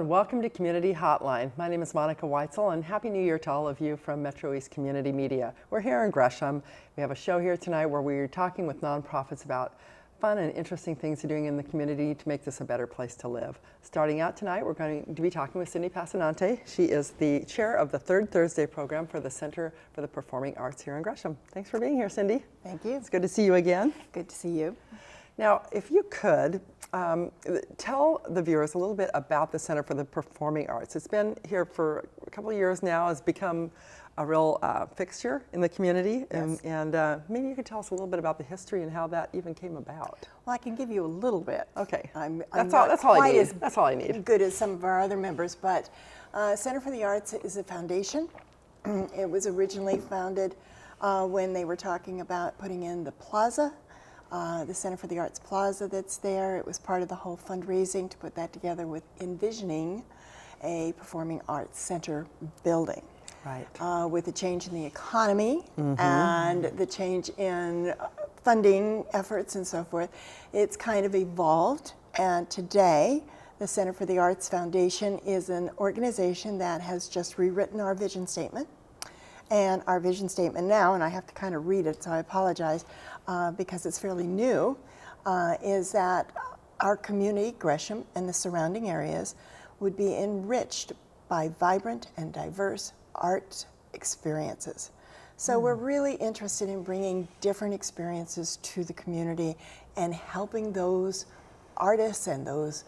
and welcome to Community Hotline. My name is Monica Weitzel, and Happy New Year to all of you from MetroEast Community Media. We're here in Gresham. We have a show here tonight where we're talking with nonprofits about fun and interesting things they're doing in the community to make this a better place to live. Starting out tonight, we're going to be talking with Cindy Passanante. She is the chair of the Third Thursday program for the Center for the Performing Arts here in Gresham. Thanks for being here, Cindy. Thank you. It's good to see you again. Good to see you. Now, if you could, tell the viewers a little bit about the Center for the Performing Arts. It's been here for a couple of years now. It's become a real fixture in the community. Yes. And maybe you could tell us a little bit about the history and how that even came about. Well, I can give you a little bit. Okay. That's all I need. That's all I need. Good as some of our other members, but Center for the Arts is a foundation. It was originally founded when they were talking about putting in the plaza. The Center for the Arts Plaza that's there. It was part of the whole fundraising to put that together with envisioning a performing arts center building. Right. With the change in the economy and the change in funding efforts and so forth, it's kind of evolved. And today, the Center for the Arts Foundation is an organization that has just rewritten our vision statement. And our vision statement now, and I have to kind of read it, so I apologize, because it's fairly new, is that our community, Gresham, and the surrounding areas would be enriched by vibrant and diverse art experiences. So we're really interested in bringing different experiences to the community and helping those artists and those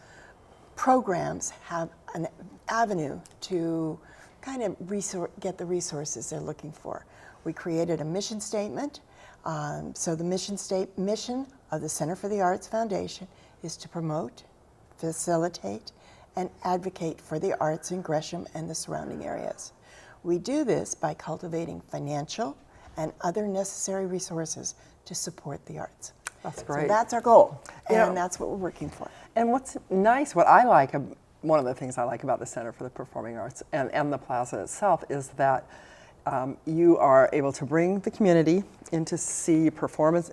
programs have an avenue to kind of get the resources they're looking for. We created a mission statement. So the mission of the Center for the Arts Foundation is to promote, facilitate, and advocate for the arts in Gresham and the surrounding areas. We do this by cultivating financial and other necessary resources to support the arts. That's great. So that's our goal, and that's what we're working for. And what's nice, what I like, one of the things I like about the Center for the Performing Arts and the plaza itself is that you are able to bring the community in to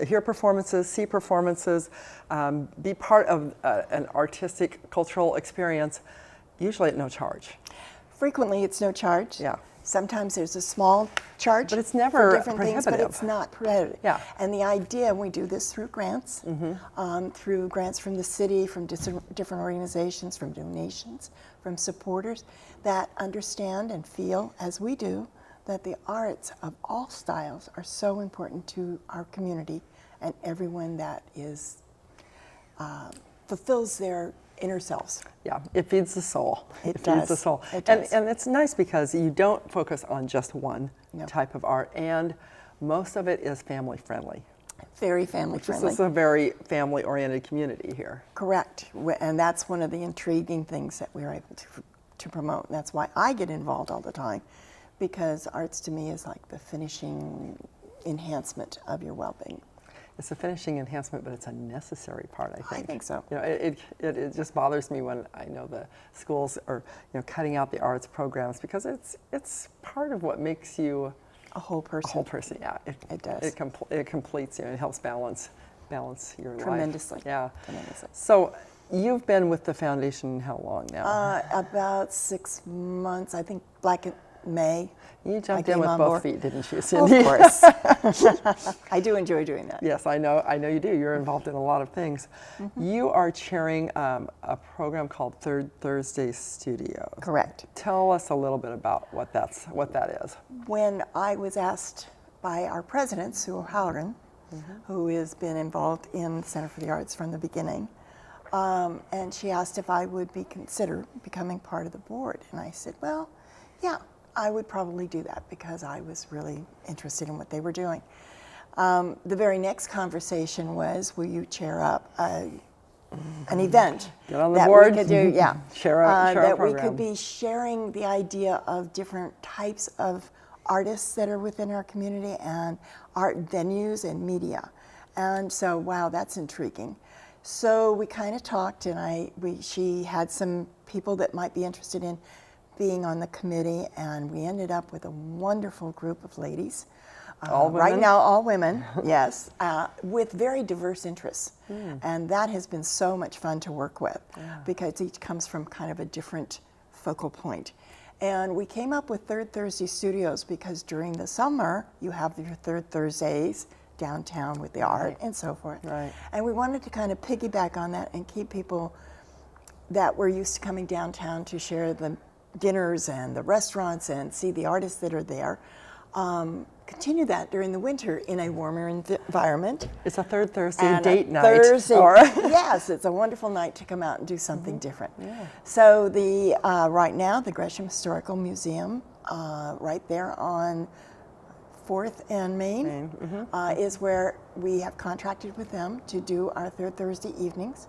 hear performances, see performances, be part of an artistic, cultural experience, usually at no charge. Frequently, it's no charge. Yeah. Sometimes there's a small charge, but it's never for different prohibitive. things, but it's not prohibitive. Yeah. And the idea, and we do this through grants, through grants from the city, from different organizations, from donations, from supporters that understand and feel, as we do, that the arts of all styles are so important to our community and everyone that is fulfills their inner selves. Yeah, it feeds the soul. It feeds the soul. It does. And it's nice because you don't focus on just one type of art, and most of it is family friendly. Very family friendly. This is a very family oriented community here. Correct, and that's one of the intriguing things that we're able to promote. And that's why I get involved all the time, because arts to me is like the finishing enhancement of your well-being. It's a finishing enhancement, but it's a necessary part, I think. I think so. You know, it just bothers me when I know the schools are cutting out the arts programs, because it's part of what makes you a whole person. A whole person, yeah. It does. It completes you. It helps balance your life. Tremendously. Yeah. Tremendously. So you've been with the foundation how long now? About 6 months, I think, in May. You jumped in with both feet, didn't you, Cindy? Of course. I do enjoy doing that. Yes, I know you do. You're involved in a lot of things. You are chairing a program called Third Thursday Studios. Correct. Tell us a little bit about what that is. When I was asked by our president, Sue O'Halloran, who has been involved in the Center for the Arts from the beginning, and she asked if I would consider becoming part of the board. And I said, well, yeah, I would probably do that, because I was really interested in what they were doing. The very next conversation was, will you chair up an event Get on the that board. we could do? Yeah, share a that program. we could be sharing the idea of different types of artists that are within our community and art venues and media. And so, wow, that's intriguing. So we kind of talked, and she had some people that might be interested in being on the committee, and we ended up with a wonderful group of ladies. All women? Right now, all women, yes, with very diverse interests. And that has been so much fun to work with, because each comes from kind of a different focal point. And we came up with Third Thursday Studios because during the summer, you have your Third Thursdays downtown with the art and so forth. Right. And we wanted to kind of piggyback on that and keep people that were used to coming downtown to share the dinners and the restaurants and see the artists that are there. Continue that during the winter in a warmer environment. It's a third Thursday And date a night. Thursday, Or yes, it's a wonderful night to come out and do something different. Yeah. So the right now, the Gresham Historical Museum, right there on 4th and Main, is where we have contracted with them to do our third Thursday evenings.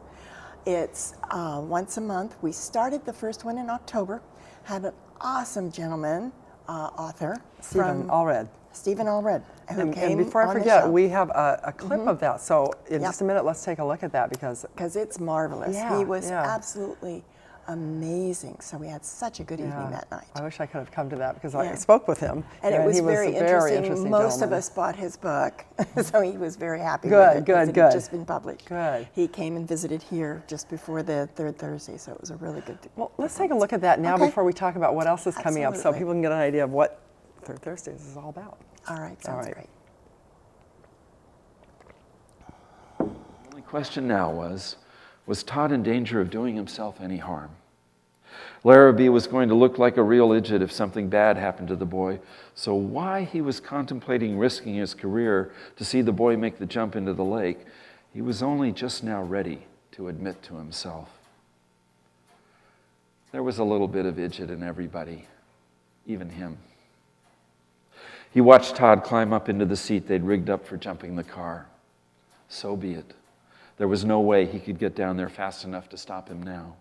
It's once a month. We started the first one in October, had an awesome gentleman, author, Stephen Allred. Stephen Allred, who And came before I on the forget, show. we have a clip of that. So in Yep. just a minute, let's take a look at that because it's marvelous. Yeah, He was yeah. absolutely amazing. So we had such a good evening that night. I wish I could have come to that because I Yeah. spoke with him. And it was he very a interesting. Most of gentleman. us bought his book, so he was very happy Good, with it. 'cause good, it good. had just been published. Good. He came and visited here just before the third Thursday, so it was a really good. Well, let's take a look at that now Okay. before we talk about what else is coming up so Absolutely. people can get an idea of what Third Thursdays is all about. All right, sounds right. great. The only question now was Todd in danger of doing himself any harm? Larrabee was going to look like a real idiot if something bad happened to the boy, so why he was contemplating risking his career to see the boy make the jump into the lake, he was only just now ready to admit to himself. There was a little bit of idiot in everybody, even him. He watched Todd climb up into the seat they'd rigged up for jumping the car. So be it. There was no way he could get down there fast enough to stop him now.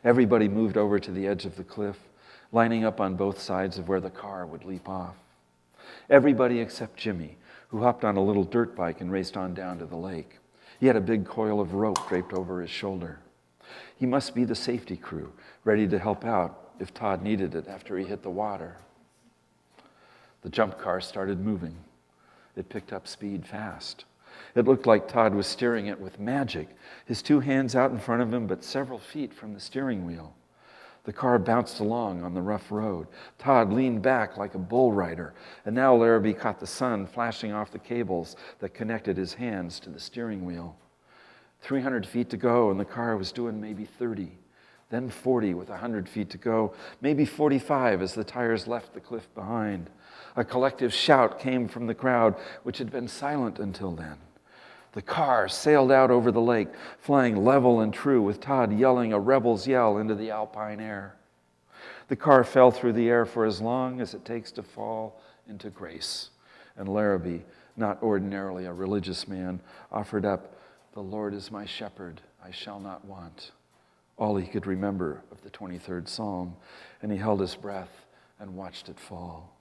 Everybody moved over to the edge of the cliff, lining up on both sides of where the car would leap off. Everybody except Jimmy, who hopped on a little dirt bike and raced on down to the lake. He had a big coil of rope draped over his shoulder. He must be the safety crew, ready to help out if Todd needed it after he hit the water. The jump car started moving. It picked up speed fast. It looked like Todd was steering it with magic, his two hands out in front of him but several feet from the steering wheel. The car bounced along on the rough road. Todd leaned back like a bull rider, and now Larrabee caught the sun flashing off the cables that connected his hands to the steering wheel. 300 feet to go, and the car was doing maybe 30, then 40 with 100 feet to go, maybe 45 as the tires left the cliff behind. A collective shout came from the crowd, which had been silent until then. The car sailed out over the lake, flying level and true, with Todd yelling a rebel's yell into the alpine air. The car fell through the air for as long as it takes to fall into grace. And Larrabee, not ordinarily a religious man, offered up, "The Lord is my shepherd, I shall not want," all he could remember of the 23rd Psalm, and he held his breath and watched it fall.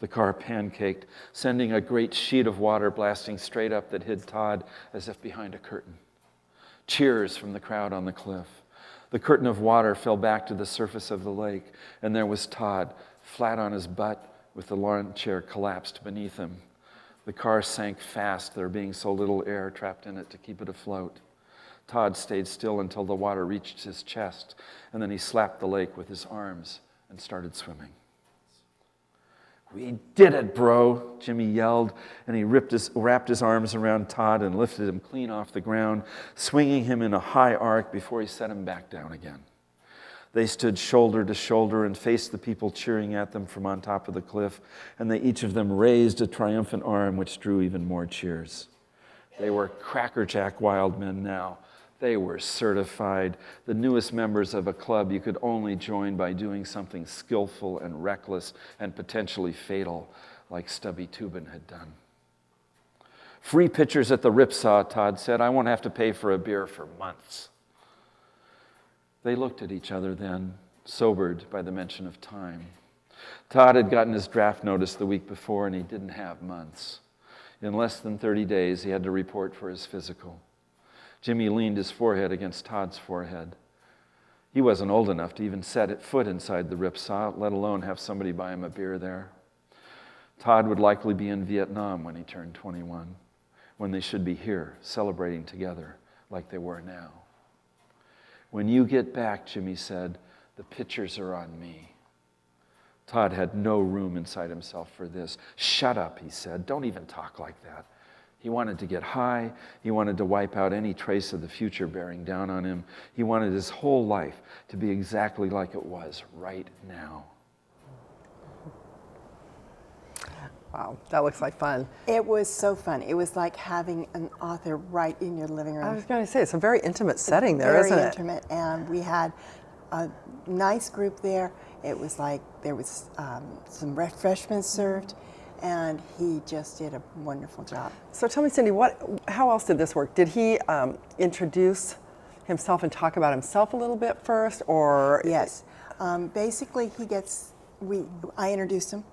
The car pancaked, sending a great sheet of water blasting straight up that hid Todd as if behind a curtain. Cheers from the crowd on the cliff. The curtain of water fell back to the surface of the lake, and there was Todd, flat on his butt, with the lawn chair collapsed beneath him. The car sank fast, there being so little air trapped in it to keep it afloat. Todd stayed still until the water reached his chest, and then he slapped the lake with his arms and started swimming. "We did it, bro," Jimmy yelled, and he wrapped his arms around Todd and lifted him clean off the ground, swinging him in a high arc before he set him back down again. They stood shoulder to shoulder and faced the people cheering at them from on top of the cliff, and they each of them raised a triumphant arm which drew even more cheers. They were crackerjack wild men now. They were certified, the newest members of a club you could only join by doing something skillful and reckless and potentially fatal, like Stubby Toobin had done. "Free pitchers at the Ripsaw," Todd said. "I won't have to pay for a beer for months." They looked at each other then, sobered by the mention of time. Todd had gotten his draft notice the week before, and he didn't have months. In less than 30 days, he had to report for his physical. Jimmy leaned his forehead against Todd's forehead. He wasn't old enough to even set foot inside the Ripsaw, let alone have somebody buy him a beer there. Todd would likely be in Vietnam when he turned 21, when they should be here, celebrating together like they were now. "When you get back," Jimmy said, The pictures are on me. Todd had no room inside himself for this. Shut up, he said. Don't even talk like that. He wanted to get high. He wanted to wipe out any trace of the future bearing down on him. He wanted his whole life to be exactly like it was right now. Wow, that looks like fun. It was so fun. It was like having an author right in your living room. I was going to say, it's a very intimate setting there, isn't it? Very intimate, and we had a nice group there. It was like there was some refreshments served, and he just did a wonderful job. So tell me, Cindy, how else did this work? Did he introduce himself and talk about himself a little bit first, or? Yes. Basically, I introduced him,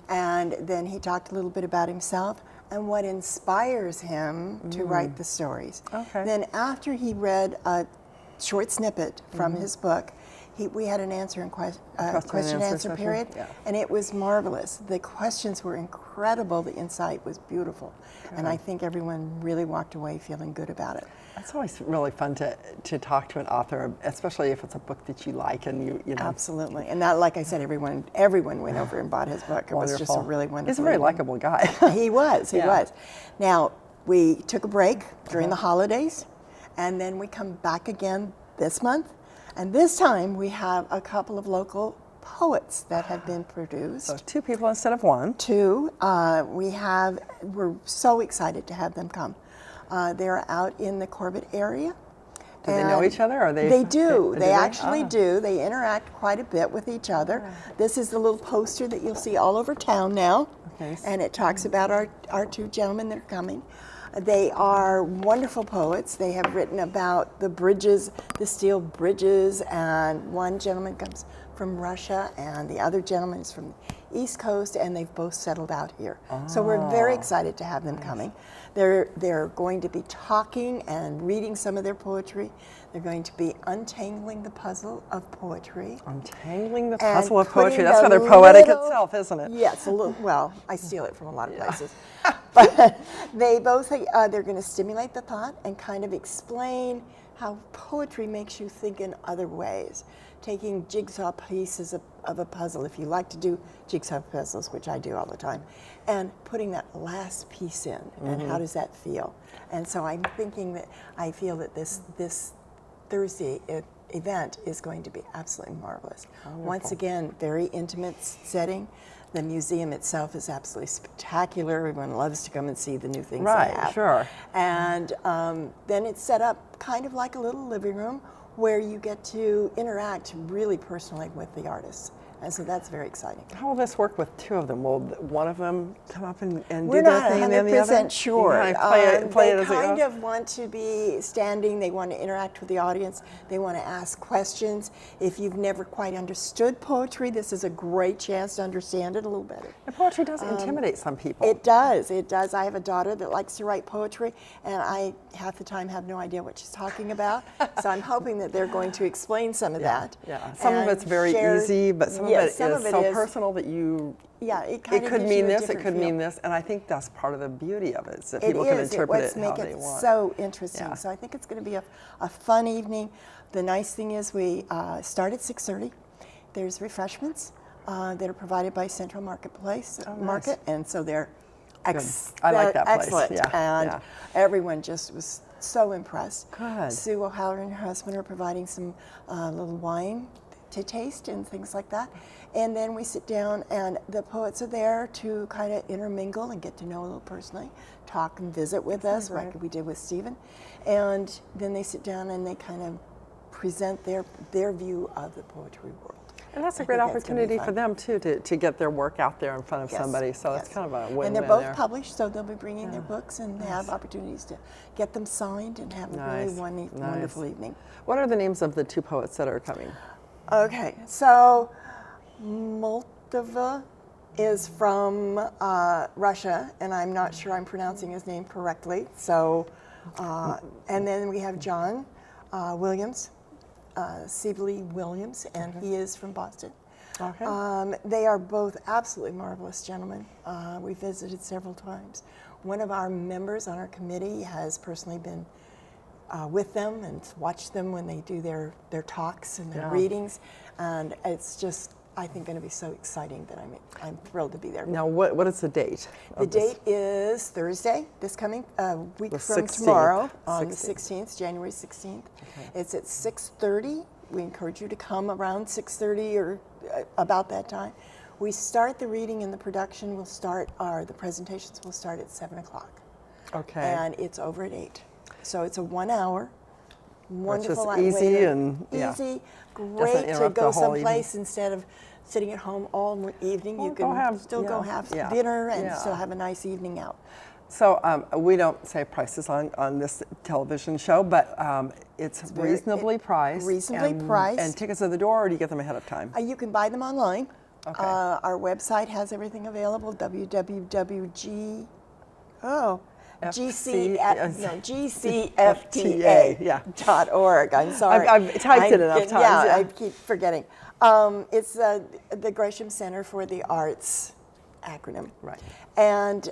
and then he talked a little bit about himself and what inspires him to write the stories. Okay. Then after he read a short snippet from his book, we had an question and answer period, and it was marvelous. The questions were incredible. The insight was beautiful, and I think everyone really walked away feeling good about it. It's always really fun to talk to an author, especially if it's a book that you like and you know. Absolutely, and that, like I said, everyone went over and bought his book. It was just a really wonderful. He's a very likable guy. He was. Now, we took a break during the holidays, and then we come back again this month, and this time we have a couple of local poets that have been produced. So 2 people instead of 1. 2. We're so excited to have them come. They're out in the Corbett area. Do they know each other? Or They do. They actually do. They interact quite a bit with each other. This is the little poster that you'll see all over town now. Okay. And it talks about our 2 gentlemen that are coming. They are wonderful poets. They have written about the bridges, the steel bridges, and one gentleman comes from Russia and the other gentleman is from the East Coast, and they've both settled out here. So we're very excited to have them coming. They're going to be talking and reading some of their poetry. They're going to be untangling the puzzle of poetry. Untangling the puzzle of poetry. putting That's a rather poetic little- itself, isn't it? Yes, a little. Well, I steal it from a lot of places. But they both, they're going to stimulate the thought and kind of explain how poetry makes you think in other ways. Taking jigsaw pieces of a puzzle, if you like to do jigsaw puzzles, which I do all the time, and putting that last piece in, and how does that feel? And so I feel that this Thursday event is going to be absolutely marvelous. Wonderful. Once again, very intimate setting. The museum itself is absolutely spectacular. Everyone loves to come and see the new things they have. Right, sure. And then it's set up kind of like a little living room where you get to interact really personally with the artists. And so that's very exciting. How will this work with 2 of them? Will one of them come up and We're do their not thing and then the other? 100% sure. You play it They as it kind goes? of want to be standing. They want to interact with the audience. They want to ask questions. If you've never quite understood poetry, this is a great chance to understand it a little better. And poetry does intimidate some people. It does. It does. I have a daughter that likes to write poetry, and I half the time have no idea what she's talking about. So I'm hoping that they're going to explain some of that. Yeah, some of and it's very share- easy, but some Yes, of it is so is- personal that you. Yeah, it It kind of could gives mean you a this. It different could feel. mean this, and I think that's part of the beauty of it. Is that It people can is. interpret Let's it how make they it want. so interesting. Yeah. So I think it's going to be a fun evening. The nice thing is we start at 6:30. There's refreshments that are provided by Central Marketplace Market, and so they're I like that place. excellent. Yeah, And yeah. everyone just was so impressed. Good. Sue O'Halloran and her husband are providing some little wine to taste and things like that. And then we sit down, and the poets are there to kind of intermingle and get to know a little personally, talk and visit with us, like we did with Stephen. And then they sit down and they kind of present their view of the poetry world. And that's a I great think that's gonna be opportunity for fun. them too to get their work out there in front of Yes, somebody. So yes. it's kind of a win-win And they're both there. published, so they'll be bringing their books and have opportunities to get them signed and have a Nice, really wonderful evening. What are the names of the 2 poets that are coming? Okay, so Moldova is from Russia, and I'm not sure I'm pronouncing his name correctly. So, and then we have John Williams, Sibley Williams, and he is from Boston. Okay. They are both absolutely marvelous gentlemen. We visited several times. One of our members on our committee has personally been with them and watch them when they do their talks and their Yeah. readings. And it's just, I think, going to be so exciting that I'm thrilled to be there. Now, what is the date? The of this? date is Thursday, this coming week The from 16th. tomorrow, on the 16th. 16th, January 16th. Okay. It's at 6:30. We encourage you to come around 6:30 or about that time. We start the reading and the production will start, the presentations will start at 7 o'clock. Okay. And it's over at 8. So it's a 1 hour. Wonderful just way easy to- and, yeah. easy, Doesn't great to interrupt the go whole someplace instead of sitting at home all evening. Well, You go can have- still go yeah, have yeah, dinner and yeah. still have a nice evening out. So we don't say prices on this television show, but it's very- reasonably priced. reasonably and, priced. And tickets at the door, or do you get them ahead of time? You can buy them online. Okay. Our website has everything available. www.gcfta. yeah. .org. I'm sorry. I've typed it enough times, Yeah, yeah. I keep forgetting. It's the Gresham Center for the Arts acronym. Right. And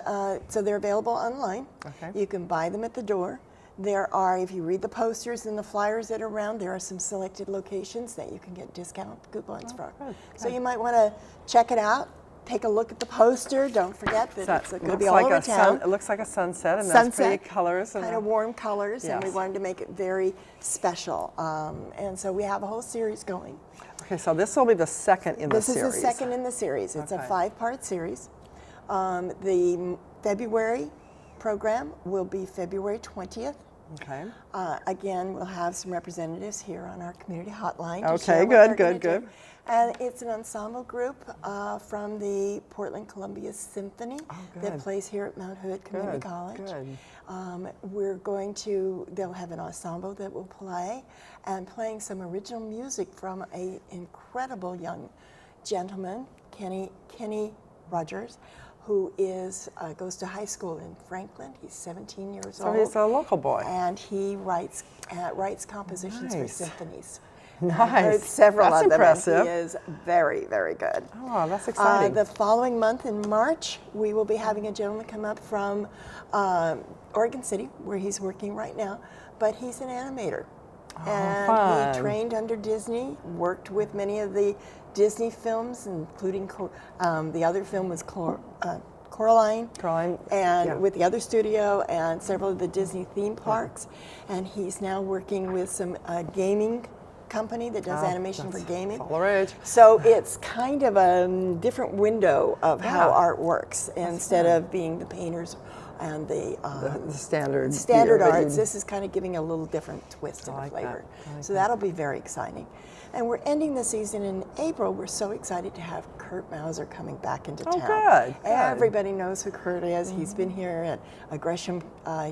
so they're available online. Okay. You can buy them at the door. There are, if you read the posters and the flyers that are around, there are some selected locations that you can get discount coupons from. good, So you might want to check it out. Take a look at the poster. Don't forget that it's going to looks be all like over a town. it looks like a sunset, and that's pretty colors. And kind of warm colors, and we Yes. wanted to make it very special. And so we have a whole series going. Okay, so this will be the second in the This series. is the second in the series. It's a Okay. 5-part series. The February program will be February 20th. Okay. Again, we'll have some representatives here on our community hotline. To Okay, share what good, they're good, gonna do. good. And it's an ensemble group from the Portland Columbia Symphony that good. plays here at Mount Hood Community Good, College. good. They'll have an ensemble that will play, and playing some original music from an incredible young gentleman, Kenny Rogers, who goes to high school in Franklin. He's 17 years So old. he's a local boy. And he writes compositions for Nice. symphonies. Nice. I've heard several That's of them. impressive. And he is very, very good. Oh, that's exciting. The following month in March, we will be having a gentleman come up from Oregon City, where he's working right now, but he's an animator. And fun. he trained under Disney, worked with many of the Disney films, including the other film was Coraline. Coraline, And yeah. with the other studio and several of the Disney theme parks. And he's now working with some gaming company that does animation for gaming. All right. So it's kind of a different window of how Yeah. art works instead of being the painters and the The standard. standard view, but arts. you- This is kind of giving a little different twist I and like flavor. that. I like So that'll be very exciting. And we're ending the season in April. We're so excited to have Kurt Mauser coming back into Oh, town. good, good. Everybody knows who Kurt is. He's been here, and a Gresham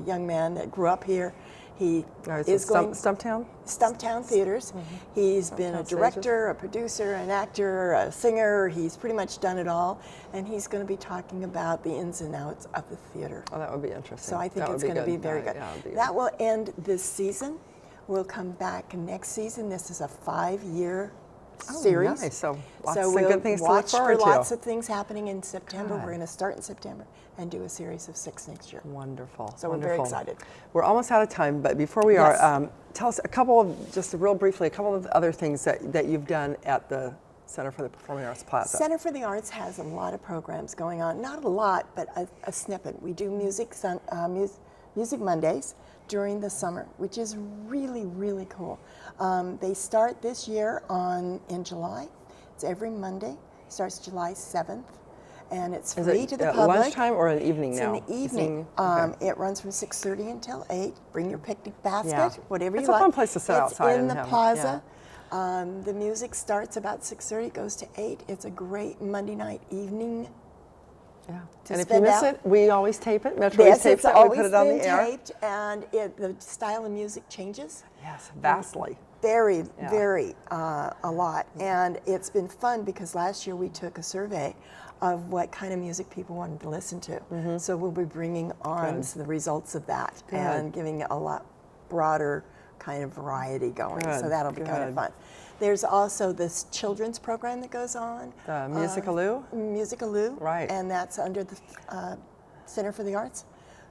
young man that grew up here. He is going Stumptown? Stumptown Theaters. He's been a Stumptown director, a producer, an actor, a singer. He's pretty much done it all. And he's going to be talking about the ins and outs of the theater. Oh, that would be interesting. So I think That it's would going to be very Yeah, good. yeah, it'd be That will end this season. We'll come back next season. This is a 5-year series. Nice. So lots So of we'll good things to look watch for forward to. lots of things happening in September. Good. We're going to start in September and do a series of 6 next year. Wonderful. So we're very wonderful. excited. We're almost out of time, but before we Yes. are, tell us just real briefly, a couple of other things that you've done at the Center for the Performing Arts Plaza. Center for the Arts has a lot of programs going on. Not a lot, but a snippet. We do Music Mondays during the summer, which is really, really cool. They start this year in July. It's every Monday. Starts July 7th. And it's Is free it to the at public. lunchtime or in the evening It's now? in the evening. Okay. It runs from 6:30 until 8. Bring your picnic basket, Yeah. whatever It's you a like. fun place to sit outside It's in and the have- plaza. The music starts about 6:30, goes to 8. It's a great Monday night evening. Yeah. to And if you spend miss out. it, we always tape it. MetroEast Yes, tapes it's it. We always put it on been the air. taped, and the style of music changes Yes, vastly. very, Yeah. very a lot. And it's been fun because last year we took a survey of what kind of music people wanted to listen to. So we'll be bringing on the results of that and giving a lot broader kind of variety going. So Good, that'll be kind of good. fun. There's also this children's program that goes on. The Music-a-loo? Music-a-loo. Right. And that's under the Center for the Arts.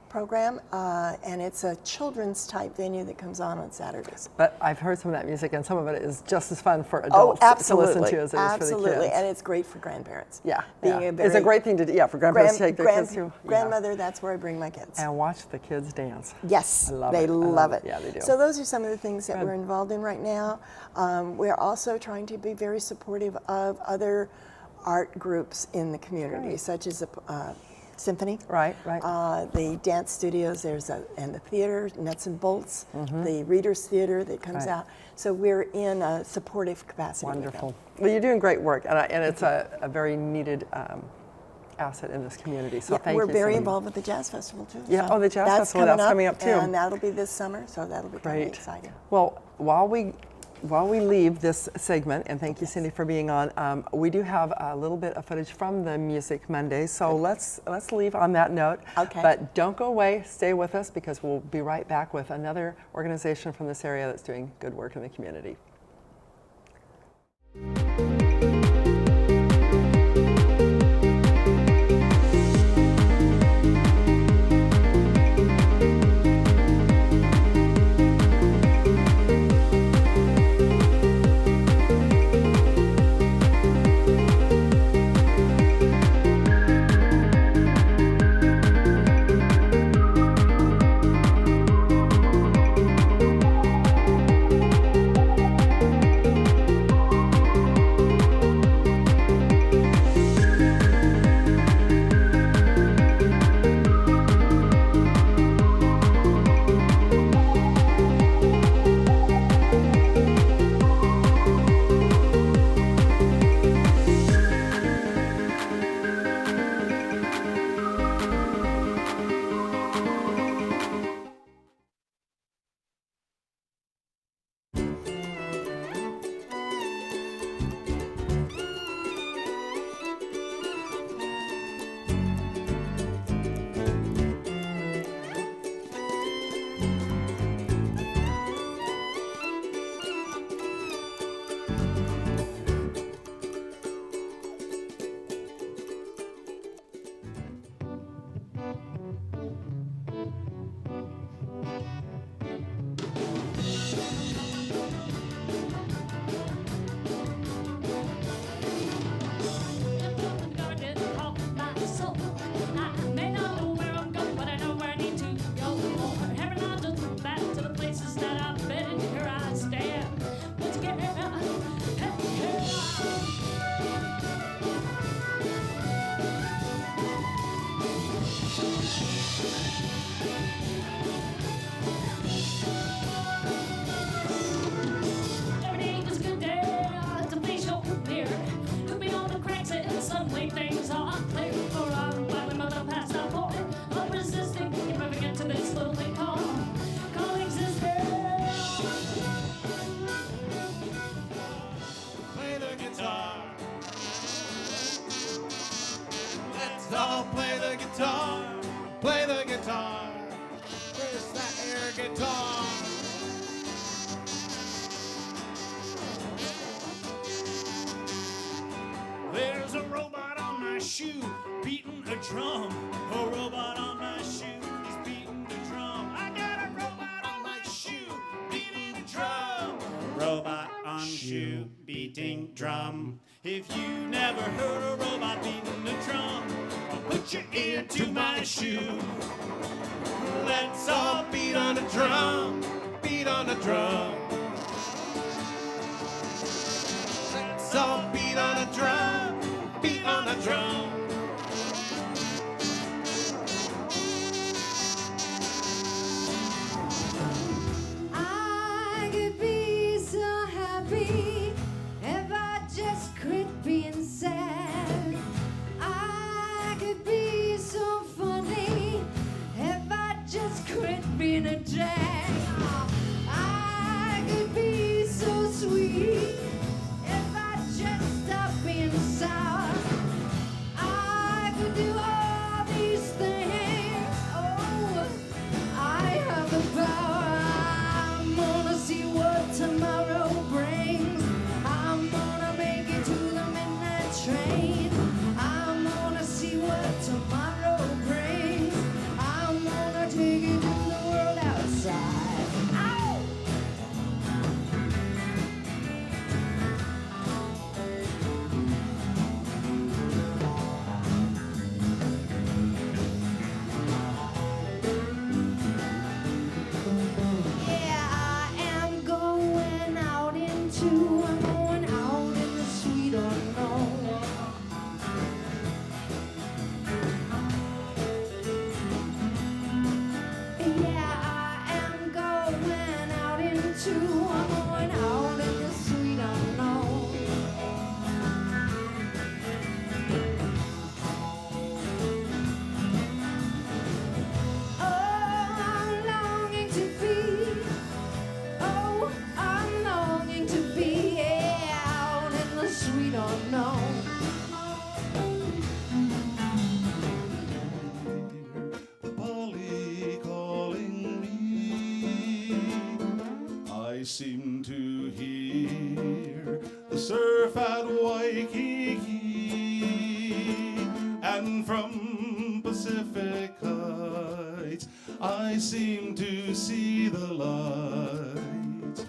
program, and it's a children's type venue that comes on Saturdays. But I've heard some of that music, and some of it is just as fun for adults to listen to as it is for the kids. Absolutely, and it's great for grandparents. Yeah, Being yeah. a very It's a great thing to do. Yeah, for grandparents to take their kids to. Grandmother, that's where I bring my kids. And watch the kids dance. Yes, I love they it. love it. Yeah, they do. So those are some of the things that Good. we're involved in right now. We're also trying to be very supportive of other art groups in the community, Great. such as the symphony. Right. The dance studios, and the theater, Nuts and Bolts, the Readers Theater that comes Right. out. So we're in a supportive capacity. with them. Wonderful. Well, you're doing great work, and it's a very needed asset in this community. So Yeah, thank we're you. very Cindy. involved with the Jazz Festival too. Yeah, So the Jazz that's Festival, that's coming up too. And that'll be this summer, so that'll be kind of Great. exciting. Well, while we leave this segment, and thank you, Cindy, for being on, we do have a little bit of footage from the Music Monday, so let's leave on that note. Okay. But don't go away, stay with us, because we'll be right back with another organization from this area that's doing good work in the community. Play the guitar. Where's that air guitar? There's a robot on my shoe beating a drum. A robot on my shoe, he's beating the drum. I got a robot on my shoe beating a drum. Robot on shoe beating drum. If you never heard a robot beating the drum, put your ear to my shoe. Let's all beat on a drum, beat on a drum. Let's all beat on a drum, beat on a drum. I could be so happy if I just quit being sad. I could be so funny if I just quit being a drag. I could be so sweet if I just stop being sour. I could do all these things. Oh, I have the power. I'm gonna see what tomorrow brings. I'm gonna make it to the midnight train. I'm gonna see what tomorrow brings. I'm gonna seem to hear the surf at Waikiki, and from Pacific Heights I seem to see the light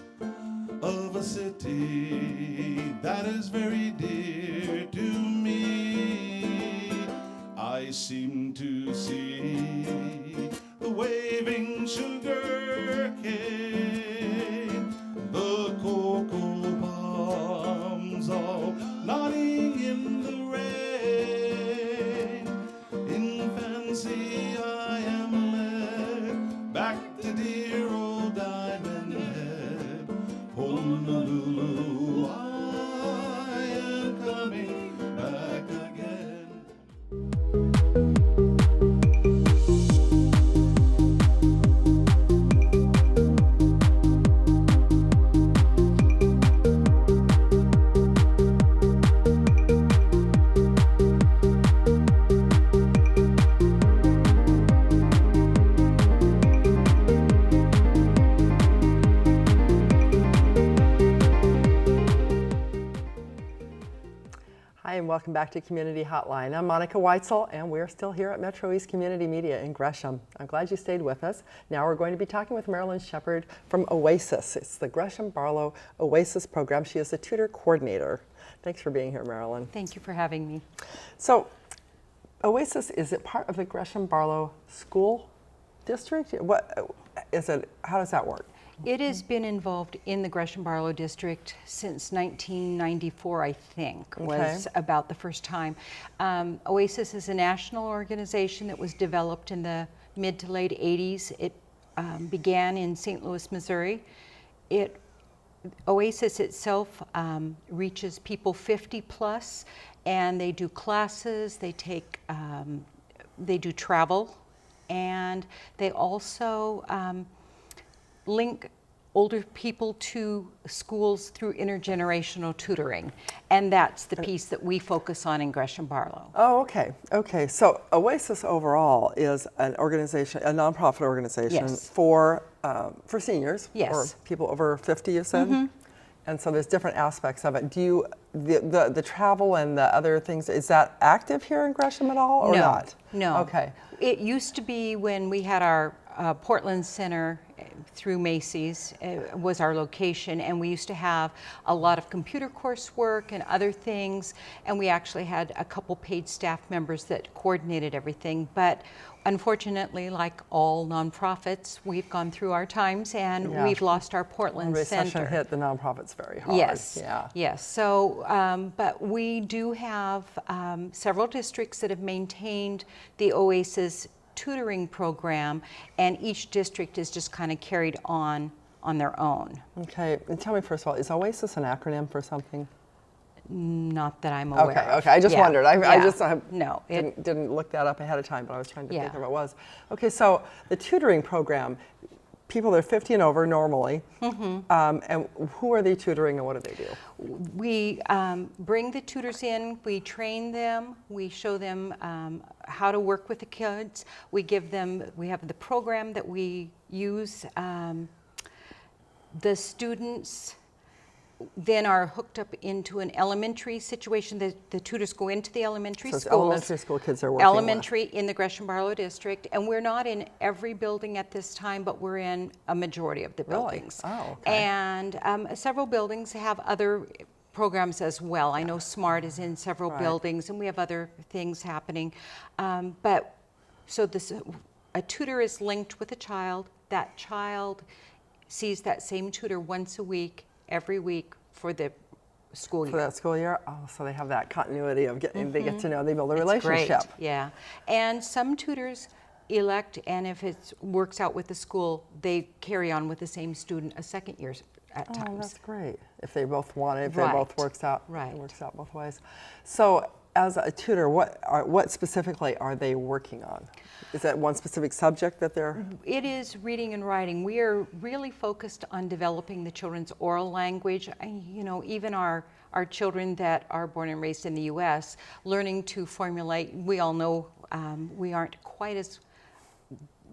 of a city that is very dear to me. I seem to see the waving sugar cane, the cocoa palms all nodding in the rain. In fancy I am led back to dear old Diamond Head, Honolulu, I am coming back again. Hi, and welcome back to Community Hotline. I'm Monica Weitzel, and we're still here at MetroEast Community Media in Gresham. I'm glad you stayed with us. Now we're going to be talking with Marilyn Shepard from OASIS. It's the Gresham Barlow OASIS program. She is the tutor coordinator. Thanks for being here, Marilyn. Thank you for having me. So, OASIS, is it part of the Gresham Barlow School District? What is it? How does that work? It has been involved in the Gresham Barlow District since 1994, I think, was about the first time. OASIS is a national organization that was developed in the mid to late 80s. It began in St. Louis, Missouri. OASIS itself reaches people 50 plus, and they do classes, they do travel, and they also link older people to schools through intergenerational tutoring. And that's the piece that we focus on in Gresham Barlow. Oh, okay. Okay. So OASIS overall is an organization, a nonprofit organization for seniors or people over 50, you said? Mm-hmm. And so there's different aspects of it. Do you, the travel and the other things, is that active here in Gresham at all or not? No. Okay. It used to be when we had our Portland Center through Macy's was our location, and we used to have a lot of computer coursework and other things, and we actually had a couple paid staff members that coordinated everything. But unfortunately, like all nonprofits, we've gone through our times and we've lost our Portland Center. Recession hit the nonprofits very hard. Yes, yeah. Yes. So, but we do have several districts that have maintained the OASIS tutoring program, and each district is just kind of carried on their own. Okay, and tell me first of all, is OASIS an acronym for something? Not that I'm aware of. Okay, I just wondered. I just no, didn't look that up ahead of time, but I was trying to think of what it was. Okay, so the tutoring program, people that are 50 and over normally, and who are they tutoring and what do they do? We bring the tutors in, we train them, we show them how to work with the kids, we have the program that we use. The students then are hooked up into an elementary situation. The tutors go into the elementary schools. Elementary school kids are working elementary in the Gresham Barlow District, and we're not in every building at this time, but we're in a majority of the buildings. Really? Oh, okay. And several buildings have other programs as well. I know SMART is in several buildings, and we have other things happening. But so a tutor is linked with a child. That child sees that same tutor once a week, every week for the school year. For that school year? Oh, so they have that continuity of getting, they get to know, they build a relationship. Great. Yeah. And some tutors elect, and if it works out with the school, they carry on with the same student a second year at times. Oh, that's great. If they both want it, if they both works out, right. It works out both ways. So as a tutor, what specifically are they working on? Is that one specific subject that they're? It is reading and writing. We are really focused on developing the children's oral language. You know, even our children that are born and raised in the U.S., learning to formulate, we all know we aren't quite as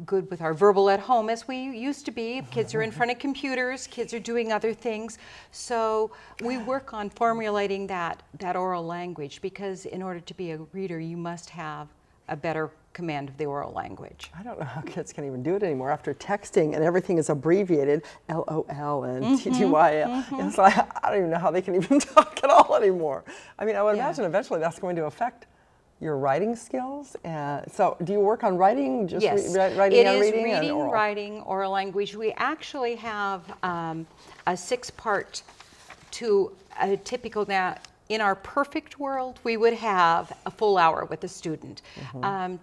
good with our verbal at home as we used to be. Kids are in front of computers, kids are doing other things. So we work on formulating that oral language, because in order to be a reader, you must have a better command of the oral language. I don't know how kids can even do it anymore after texting and everything is abbreviated, LOL and TTYL. It's like, I don't even know how they can even talk at all anymore. I mean, I would imagine eventually that's going to affect your writing skills. So do you work on writing, just Yes, writing it and is reading? reading, and oral? writing, oral language. We actually have a 6-part to a typical. Now, in our perfect world, we would have a full hour with a student.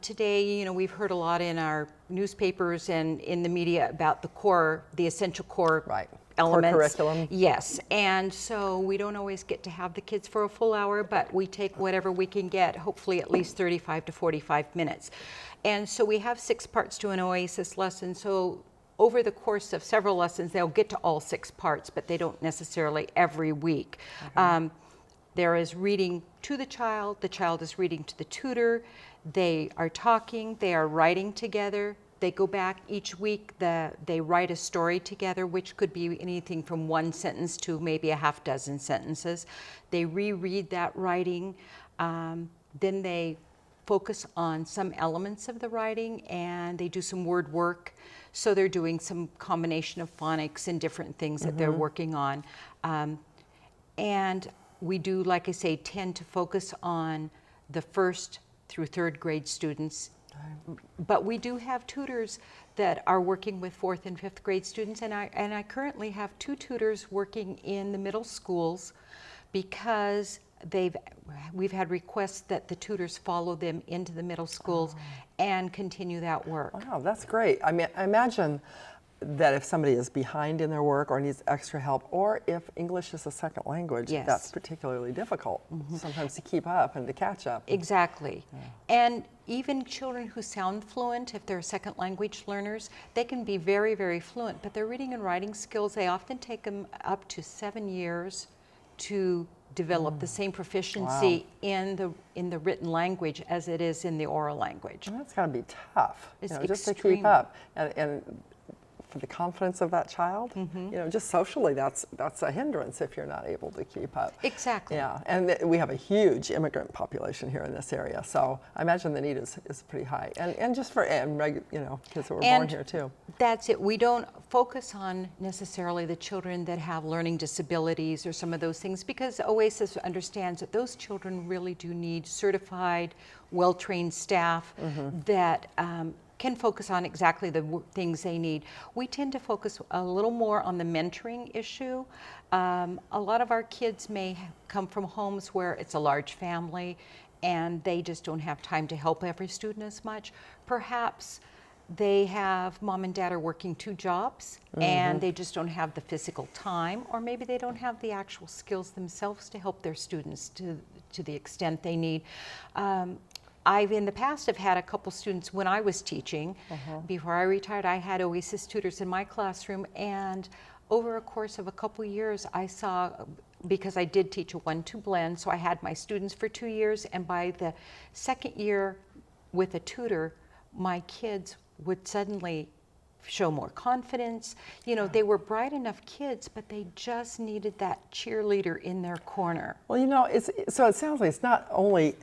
Today, we've heard a lot in our newspapers and in the media about the essential core elements. Core curriculum. Yes, and so we don't always get to have the kids for a full hour, but we take whatever we can get, hopefully at least 35 to 45 minutes. And so we have 6 parts to an OASIS lesson. So over the course of several lessons, they'll get to all 6 parts, but they don't necessarily every week. There is reading to the child is reading to the tutor, they are talking, they are writing together. They go back each week, they write a story together, which could be anything from 1 sentence to maybe a half dozen sentences. They reread that writing, then they focus on some elements of the writing, and they do some word work. So they're doing some combination of phonics and different things that they're working on. And we do, like I say, tend to focus on the 1st through 3rd grade students. But we do have tutors that are working with 4th and 5th grade students, and I currently have 2 tutors working in the middle schools, because we've had requests that the tutors follow them into the middle schools and continue that work. Wow, that's great. I mean, I imagine that if somebody is behind in their work or needs extra help, or if English is a second language, that's particularly difficult sometimes to keep up and to catch up. Exactly. And even children who sound fluent, if they're second language learners, they can be very, very fluent, but their reading and writing skills, they often take them up to 7 years to develop the same proficiency in the written language as it is in the oral language. And that's got to be tough, It's just to extreme. keep up. And for the confidence of that child, just socially, that's a hindrance if you're not able to keep up. Exactly. Yeah, and we have a huge immigrant population here in this area, so I imagine the need is pretty high, and just for kids who were born here too. That's it. We don't focus on necessarily the children that have learning disabilities or some of those things, because OASIS understands that those children really do need certified, well-trained staff that can focus on exactly the things they need. We tend to focus a little more on the mentoring issue. A lot of our kids may come from homes where it's a large family and they just don't have time to help every student as much. Perhaps they have mom and dad are working 2 jobs and they just don't have the physical time, or maybe they don't have the actual skills themselves to help their students to the extent they need. I've in the past have had a couple students when I was teaching. Before I retired, I had OASIS tutors in my classroom, and over a course of a couple years, I saw, because I did teach a 1-2 blend, so I had my students for 2 years, and by the 2nd year with a tutor, my kids would suddenly show more confidence. They were bright enough kids, but they just needed that cheerleader in their corner. Well, so it sounds like it's not only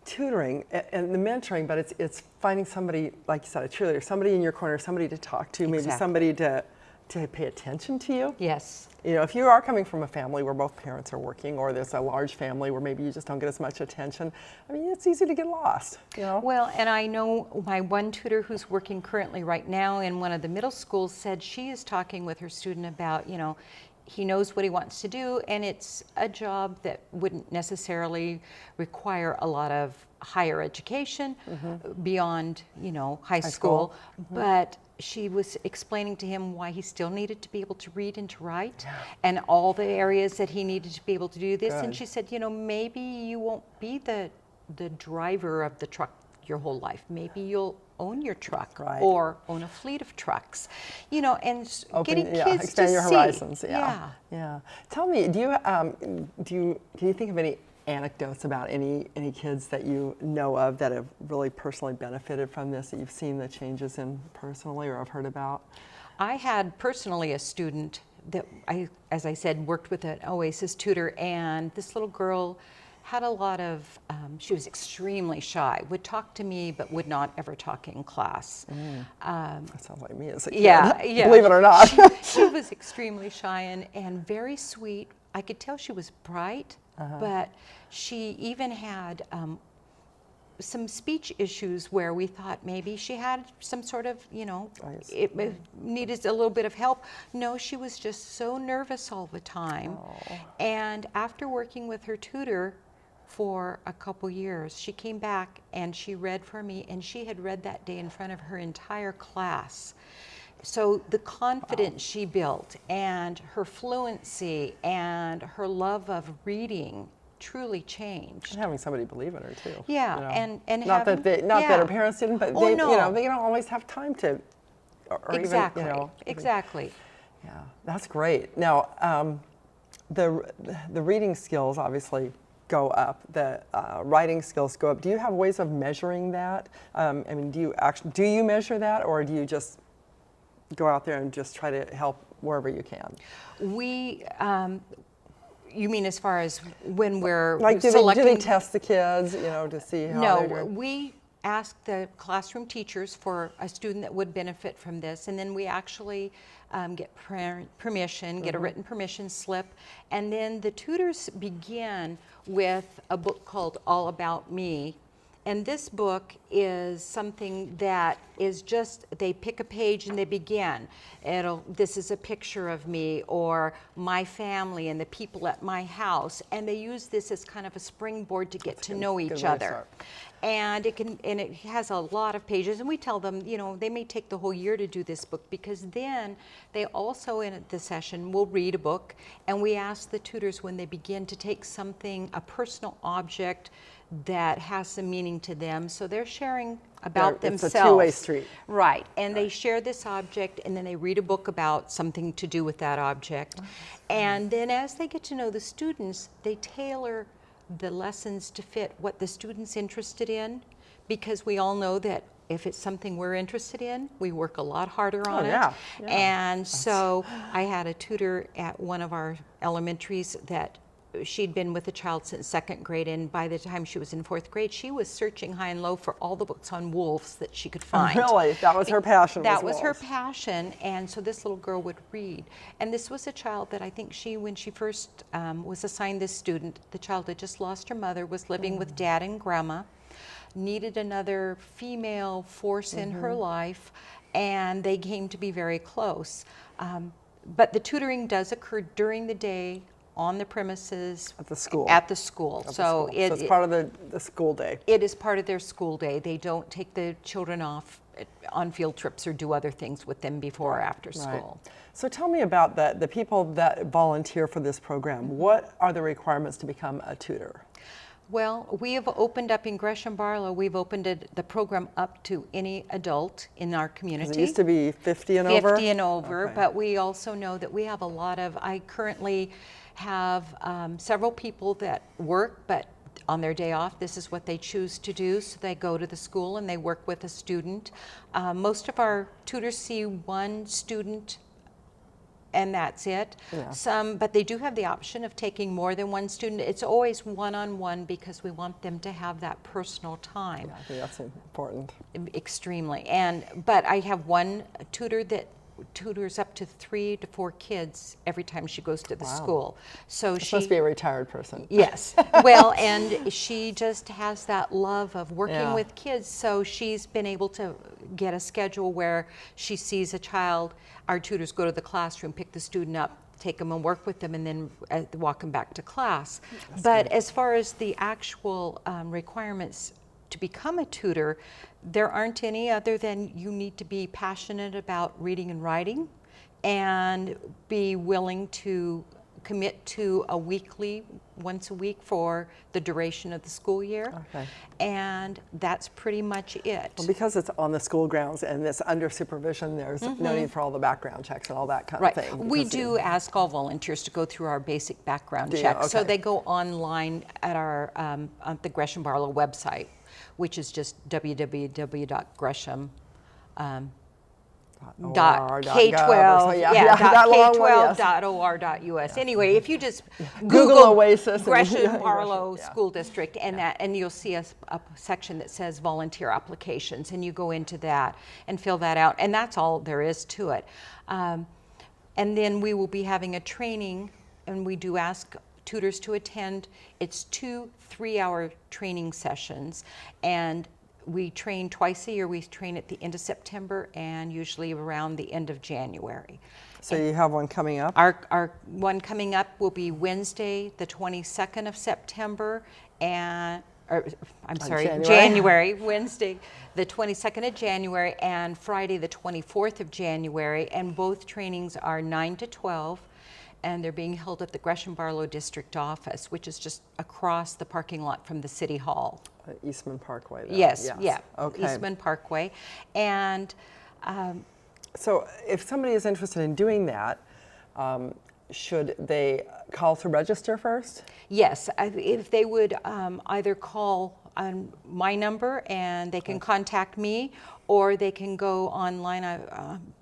tutoring and the mentoring, but it's finding somebody, like you said, a cheerleader, somebody in your corner, somebody to talk to, maybe somebody to pay attention to you. Yes. If you are coming from a family where both parents are working, or there's a large family where maybe you just don't get as much attention, I mean, it's easy to get lost, Well, and I know my one tutor who's working currently right now in one of the middle schools said she is talking with her student about, he knows what he wants to do, and it's a job that wouldn't necessarily require a lot of higher education beyond, high school. But she was explaining to him why he still needed to be able to read and to write, and all the areas that he needed to be able to do this. And she said, maybe you won't be the driver of the truck your whole life. Maybe you'll own your truck or own a fleet of trucks, and getting kids expand to your see. horizons. Yeah. Tell me, do you think of any anecdotes about any kids that you know of that have really personally benefited from this, that you've seen the changes in personally or have heard about? I had personally a student that as I said, worked with an OASIS tutor, and this little girl had a lot of, she was extremely shy, would talk to me, but would not ever talk in class. That sounds like me as a kid. Yeah. Believe it or not. She was extremely shy and very sweet. I could tell she was bright, but she even had some speech issues where we thought maybe she had some sort of, it needed a little bit of help. No, she was just so nervous all the time. And after working with her tutor for a couple years, she came back and she read for me, and she had read that day in front of her entire class. So the confidence she built, and her fluency, and her love of reading truly changed. And having somebody believe in her too. Yeah, and not having, that her parents didn't, but Oh, they, no. they don't always have time to, or exactly, even, exactly. Yeah, that's great. Now, the reading skills obviously go up. The writing skills go up. Do you have ways of measuring that? I mean, do you measure that, or do you just go out there and just try to help wherever you can? We. You mean as far as when we're like, do selecting? They test the kids, to see how they're doing? No, we ask the classroom teachers for a student that would benefit from this, and then we actually get permission, get a written permission slip, and then the tutors begin with a book called All About Me. And this book is something that is just, they pick a page and they begin. This is a picture of me, or my family and the people at my house. And they use this as kind of a springboard to get to know each other. And it has a lot of pages, and we tell them, they may take the whole year to do this book, because then they also in the session will read a book, and we ask the tutors when they begin to take something, a personal object that has some meaning to them, so they're sharing about themselves. It's a two-way street. Right, and they share this object, and then they read a book about something to do with that object. And then as they get to know the students, they tailor the lessons to fit what the student's interested in, because we all know that if it's something we're interested in, we work a lot harder on it. Yeah. And so I had a tutor at one of our elementaries that she'd been with a child since 2nd grade, and by the time she was in 4th grade, she was searching high and low for all the books on wolves that she could find. Really? That was her passion. That was her passion, and so this little girl would read. And this was a child that I think when she first was assigned this student, the child had just lost her mother, was living with dad and grandma, needed another female force in her life, and they came to be very close. But the tutoring does occur during the day, on the premises. At the school. At the school. So it's part of the school day. It is part of their school day. They don't take the children off on field trips or do other things with them before or after school. Right. So tell me about the people that volunteer for this program. What are the requirements to become a tutor? Well, we have opened up in Gresham Barlow, we've opened the program up to any adult in our community. It used to be 50 and over? 50 and over, Okay. but we also know that we have a lot of, I currently have several people that work, but on their day off, this is what they choose to do. So they go to the school and they work with a student. Most of our tutors see one student and that's it. Yeah. But they do have the option of taking more than one student. It's always one-on-one, because we want them to have that personal time. Yeah, I think that's important. Extremely. But I have one tutor that tutors up to 3 to 4 kids every time she goes to the school. So She must be a retired person. Yes. Well, and she just has that love of working Yeah. with kids, so she's been able to get a schedule where she sees a child, our tutors go to the classroom, pick the student up, take them and work with them, and then walk them back to class. But as far as the actual requirements to become a tutor, there aren't any other than you need to be passionate about reading and writing and be willing to commit to a weekly, once a week for the duration of the school year. Okay. And that's pretty much it. Well, because it's on the school grounds and it's under supervision, there's no need for all the background checks and all that kind Right. of thing. We because do ask all volunteers to go through our basic background Do you? check. So Okay. they go online at our on the Gresham Barlow website, which is just www.gresham. OR.gov K12, or so, yeah, that long one, yes. K12.or.us. Anyway, if you just Google Oasis and- Gresham Barlow yeah. School District and you'll see a section that says volunteer applications, and you go into that and fill that out, and that's all there is to it. And then we will be having a training, and we do ask tutors to attend. It's 2 3-hour training sessions, and we train twice a year. We train at the end of September and usually around the end of January. So you have one coming up? Our one coming up will be Wednesday, the 22nd of September, January, Wednesday, the 22nd of January, and Friday, the 24th of January, and both trainings are 9 to 12. And they're being held at the Gresham Barlow District Office, which is just across the parking lot from the City Hall. Eastman Parkway. There. Yes, yeah, Okay. Eastman Parkway. And So if somebody is interested in doing that, should they call to register first? yes, if they would either call on my number and they can contact me, or they can go online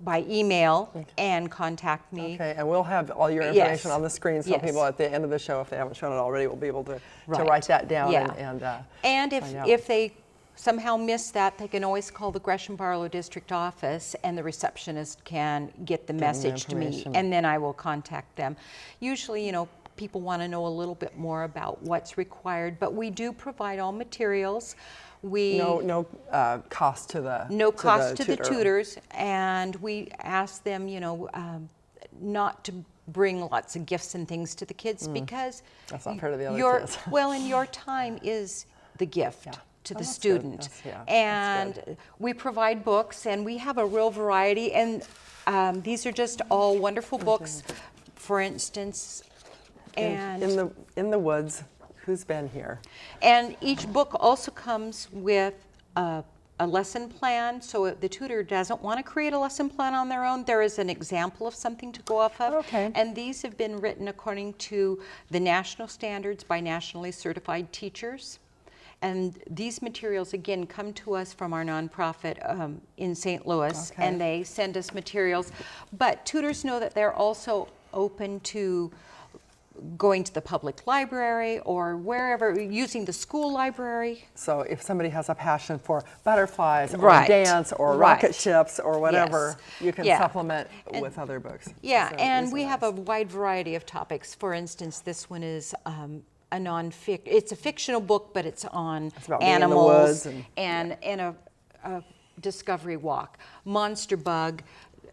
by email and contact me. Okay, and we'll have all your Yes. information on the screen so Yes. people at the end of the show, if they haven't shown it already, will be able to Right. write that down Yeah. and And find out. if they somehow miss that, they can always call the Gresham Barlow District Office, and the receptionist can get the message to me, information. and then I will contact them. Usually, people want to know a little bit more about what's required, but we do provide all materials. No cost to the No cost to the tutor. tutors, and we ask them, not to bring lots of gifts and things to the kids because That's not fair to the other your kids. well, and your time is the gift to the that's good. student. That's And we provide books, and we have a real variety, and these are just all wonderful books. For instance, and in the woods, who's been here? and each book also comes with a lesson plan, so if the tutor doesn't want to create a lesson plan on their own, there is an example of something to go off of. Okay. And these have been written according to the national standards by nationally certified teachers. And these materials, again, come to us from our nonprofit in St. Louis, Okay. and they send us materials. But tutors know that they're also open to going to the public library or wherever, using the school library. So if somebody has a passion for butterflies or Right. dance or Right. rocket ships or whatever, Yes. you can Yeah. supplement And- with other books. Yeah, So and these we are have nice. a wide variety of topics. For instance, this one is a non-fic. It's a fictional book, but it's on about being in the animals woods and a discovery walk. Monster Bug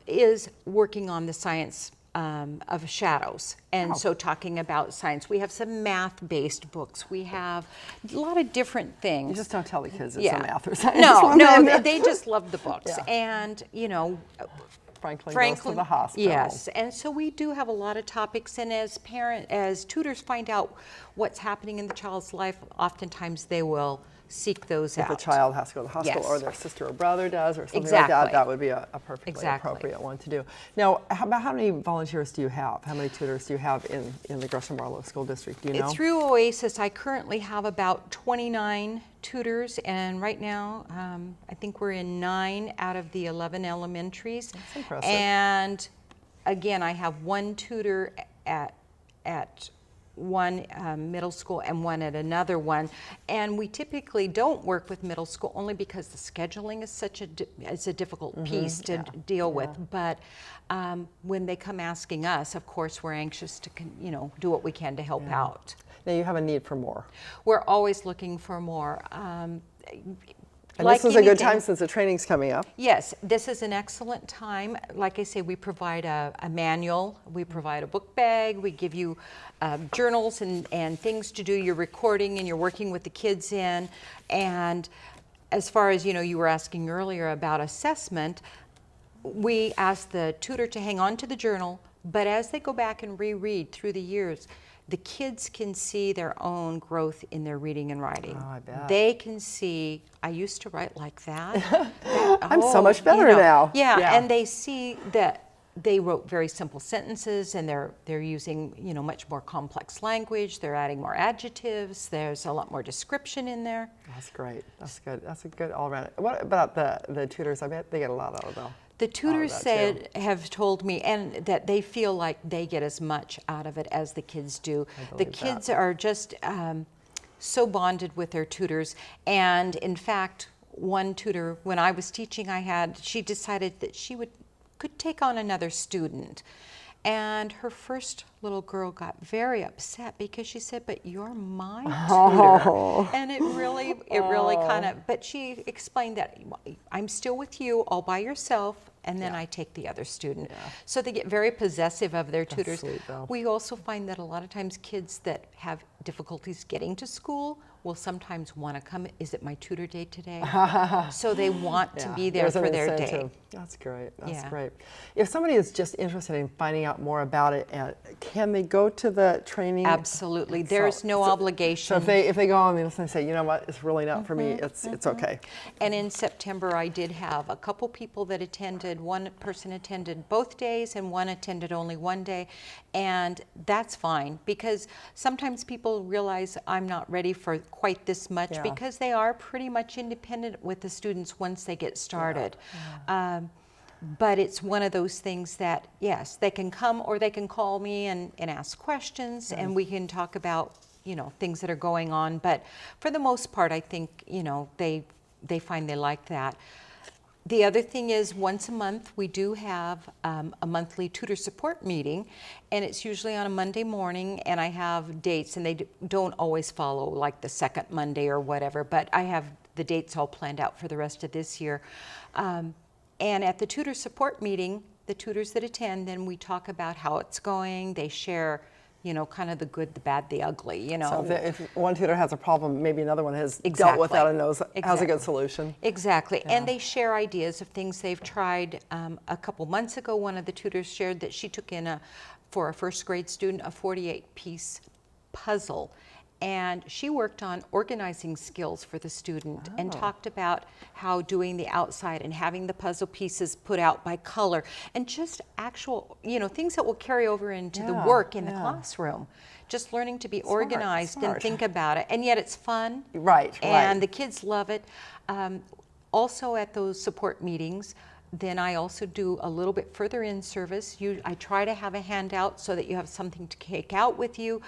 is working on the science of shadows, and so talking about science. We have some math-based books. We have a lot of different things. You just don't tell the kids it's yeah. a math or science. No, one in there. they just love the books, Yeah. and Franklin goes to Franklin, the hospital. yes, and so we do have a lot of topics, and as tutors find out what's happening in the child's life, oftentimes they will seek those If out. a child has to go to the hospital Yes. or their sister or brother does or something like Exactly. that, that would be a perfectly Exactly. appropriate one to do. Now, how many volunteers do you have? How many tutors do you have in the Gresham Barlow School District? Do you know? Through Oasis, I currently have about 29 tutors, and right now, I think we're in 9 out of the 11 elementaries. That's impressive. And again, I have one tutor at one middle school and one at another one, and we typically don't work with middle school only because the scheduling is such a difficult piece to deal with. But when they come asking us, of course, we're anxious to do what we can to help out. Now, you have a need for more. We're always looking for more. And Like this is a good anything- time since the training's coming up. Yes, this is an excellent time. Like I say, we provide a manual, we provide a book bag, we give you journals and things to do your recording and you're working with the kids in. And as far as, you were asking earlier about assessment, we ask the tutor to hang on to the journal, But as they go back and reread through the years, the kids can see their own growth in their reading and writing. Oh, I bet. They can see, I used to write like that. I'm so much better now. Yeah, Yeah. and they see that they wrote very simple sentences, and they're using, you know, much more complex language. They're adding more adjectives. There's a lot more description in there. That's great. That's good. That's a good all around. What about the tutors? I bet they get a lot out of them. The tutors that too. have told me, and that they feel like they get as much out of it as the kids do. The believe kids that. are just so bonded with their tutors. And in fact, one tutor, when I was teaching, she decided that she could take on another student. And her first little girl got very upset because she said, "But you're my tutor." And it really kind of, but she explained that I'm still with you all by yourself, and then I take the other student. So they get very possessive of their tutors. sweet, though. We also find that a lot of times kids that have difficulties getting to school will sometimes want to come. Is it my tutor day today? So they want to be there There's an for their day. incentive. That's great. That's Yeah. great. If somebody is just interested in finding out more about it, can they go to the training? Absolutely. There's no obligation. So if they go on and listen and say, you know what, it's really not for me, it's okay. And in September, I did have a couple people that attended. One person attended both days, and one attended only one day. And that's fine, because sometimes people realize I'm not ready for quite this much, Yeah. because they are pretty much independent with the students once they get started. But it's one of those things that, yes, they can come or they can call me and ask questions, and we can talk about, you know, things that are going on. But for the most part, I think, you know, they find they like that. The other thing is, once a month, we do have a monthly tutor support meeting, and it's usually on a Monday morning, and I have dates, and they don't always follow like the second Monday or whatever, but I have the dates all planned out for the rest of this year. And at the tutor support meeting, the tutors that attend, then we talk about how it's going. They share, you know, kind of the good, the bad, the ugly, you know. So if one tutor has a problem, maybe another one has dealt with that and knows has a Exactly. good solution. Exactly. And they share ideas of things they've tried. A couple months ago, one of the tutors shared that she took in for a first grade student, a 48-piece puzzle. And she worked on organizing skills for the student and talked about how doing the outside and having the puzzle pieces put out by color, and just actual, you know, things that will carry over into the work in the classroom. Just learning to be organized and think about it. And yet it's fun. Right. And the kids love it. Also at those support meetings, then I also do a little bit further in service. I try to have a handout so that you have something to take out with you.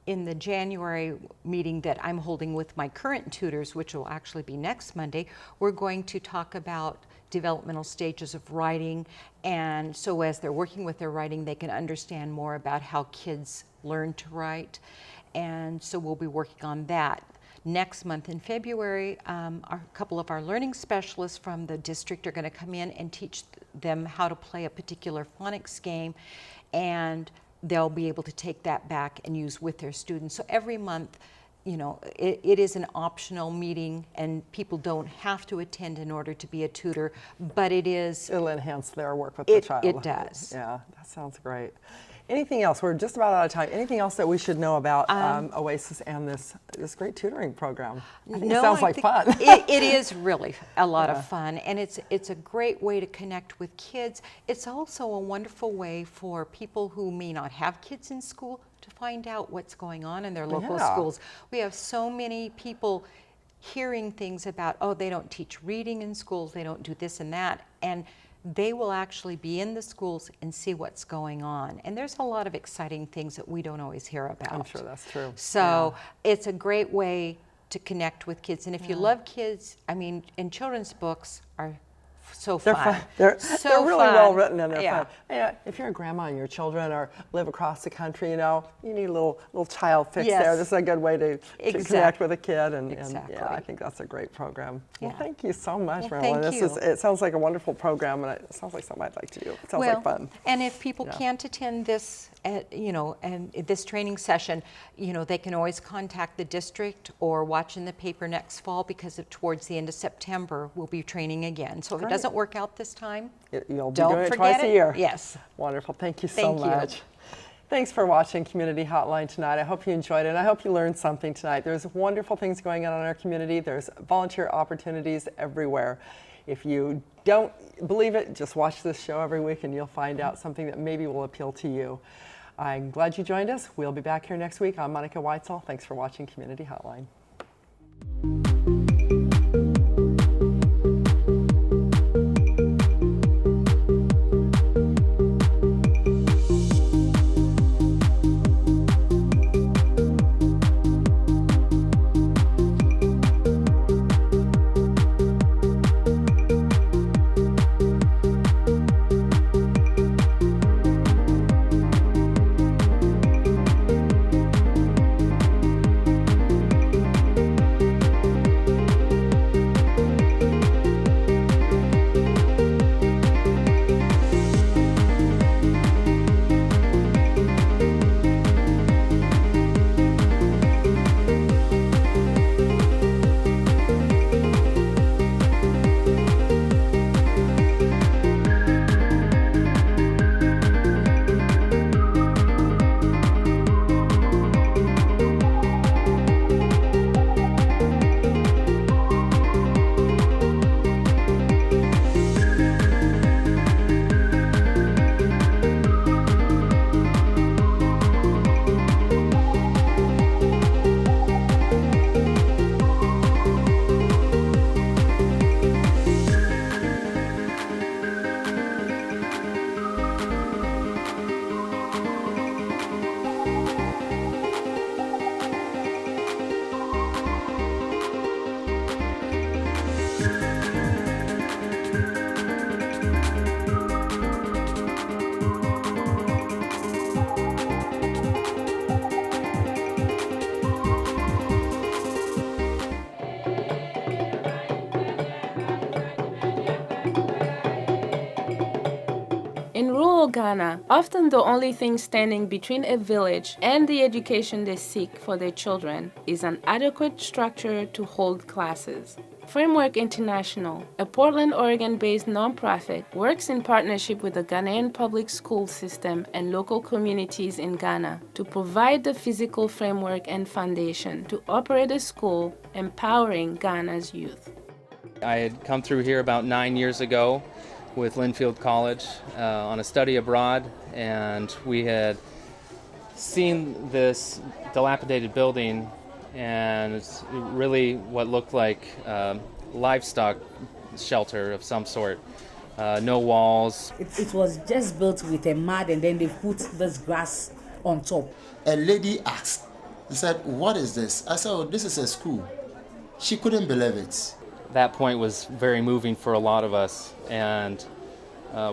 In the January meeting that I'm holding with my current tutors, which will actually be next Monday, we're going to talk about developmental stages of writing. And so as they're working with their writing, they can understand more about how kids learn to write. And so we'll be working on that. Next month in February, a couple of our learning specialists from the district are going to come in and teach them how to play a particular phonics game. And they'll be able to take that back and use with their students. So every month, you know, it is an optional meeting, and people don't have to attend in order to be a tutor, but it'll enhance their work with the child. It does. Yeah, that sounds great. Anything else? We're just about out of time. Anything else that we should know about OASIS and this great tutoring program? I think it sounds like fun. It is really a lot of fun, and it's a great way to connect with kids. It's also a wonderful way for people who may not have kids in school to find out what's going on in their local schools. We have so many people hearing things about, oh, they don't teach reading in schools, they don't do this and that, and they will actually be in the schools and see what's going on. And there's a lot of exciting things that we don't always hear about. I'm sure that's true. So it's a great way to connect with kids. And if you love kids, I mean, and children's books are so fun. They're really well written, and they're Yeah. fun. Yeah, if you're a grandma and your children live across the country, you know, you need a little child fix Yes. there. This is a good way to connect with a kid, and Exactly. yeah, I think that's a great program. Well, Yeah. thank you so much, Well, Marilyn. thank you. It sounds like a wonderful program, and it sounds like something I'd like to do. It sounds like fun. And if people can't attend this, and this training session, you know, they can always contact the district or watch in the paper next fall, because towards the end of September we'll be training again. So if it doesn't work out this time, You'll be don't doing it forget twice a year. Yes. Wonderful. Thank you so Thank you. much. Thanks for watching Community Hotline tonight. I hope you enjoyed it, and I hope you learned something tonight. There's wonderful things going on in our community. There's volunteer opportunities everywhere. If you don't believe it, just watch this show every week and you'll find out something that maybe will appeal to you. I'm glad you joined us. We'll be back here next week. I'm Monica Weitzel. Thanks for watching Community Hotline. In rural Ghana, often the only thing standing between a village and the education they seek for their children is an adequate structure to hold classes. Framework International, a Portland, Oregon-based nonprofit, works in partnership with the Ghanaian public school system and local communities in Ghana to provide the physical framework and foundation to operate a school empowering Ghana's youth. I had come through here about 9 years ago with Linfield College on a study abroad, and we had seen this dilapidated building and it's really what looked like livestock shelter of some sort. No walls. It was just built with a mud and then they put this grass on top. A lady asked and said, "What is this?" I said, "Oh, this is a school." She couldn't believe it. That point was very moving for a lot of us, and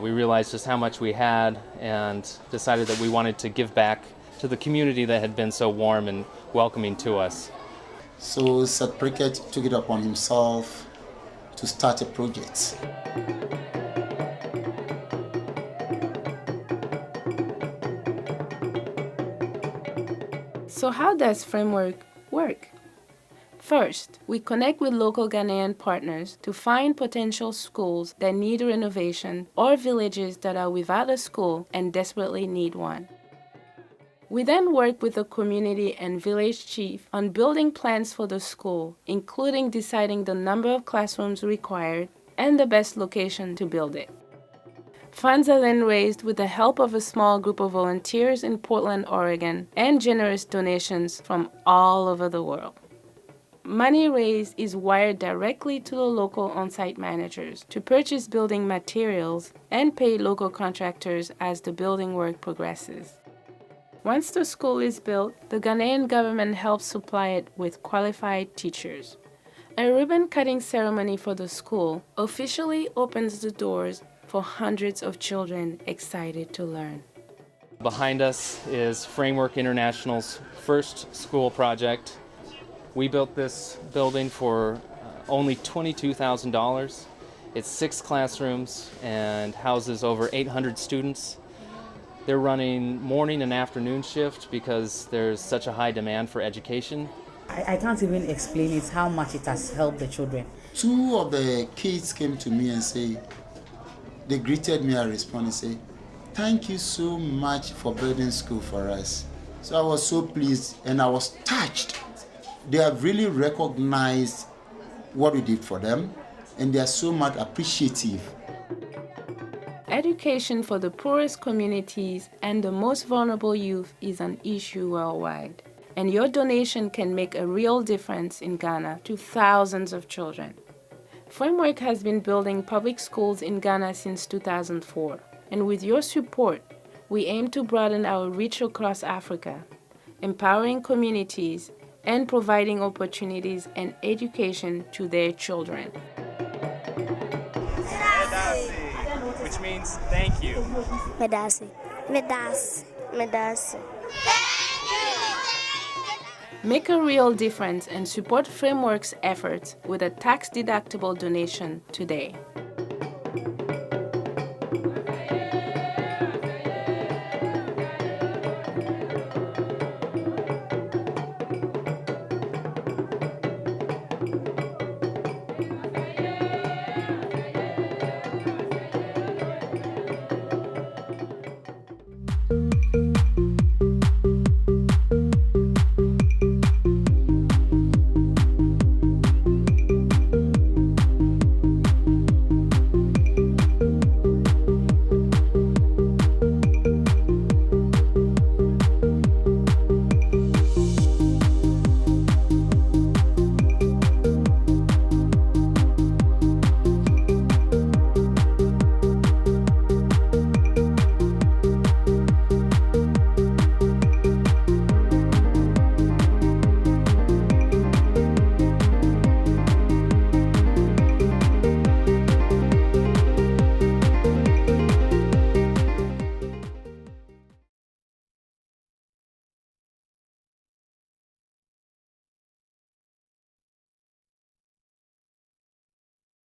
we realized just how much we had and decided that we wanted to give back to the community that had been so warm and welcoming to us. So Seth Prickett took it upon himself to start a project. So how does Framework work? First, we connect with local Ghanaian partners to find potential schools that need renovation or villages that are without a school and desperately need one. We then work with the community and village chief on building plans for the school, including deciding the number of classrooms required and the best location to build it. Funds are then raised with the help of a small group of volunteers in Portland, Oregon, and generous donations from all over the world. Money raised is wired directly to the local on-site managers to purchase building materials and pay local contractors as the building work progresses. Once the school is built, the Ghanaian government helps supply it with qualified teachers. A ribbon-cutting ceremony for the school officially opens the doors for hundreds of children excited to learn. Behind us is Framework International's first school project. We built this building for only $22,000. It's 6 classrooms and houses over 800 students. They're running morning and afternoon shift because there's such a high demand for education. I can't even explain it how much it has helped the children. 2 of the kids came to me and they greeted me. I responded and say, thank you so much for building school for us. So I was so pleased and I was touched. They have really recognized what we did for them, and they are so much appreciative. Education for the poorest communities and the most vulnerable youth is an issue worldwide, and your donation can make a real difference in Ghana to thousands of children. Framework has been building public schools in Ghana since 2004, and with your support, we aim to broaden our reach across Africa, empowering communities and providing opportunities and education to their children. Which means thank you. Medasi. Medasi. Medasi. Make a real difference and support Framework's efforts with a tax-deductible donation today.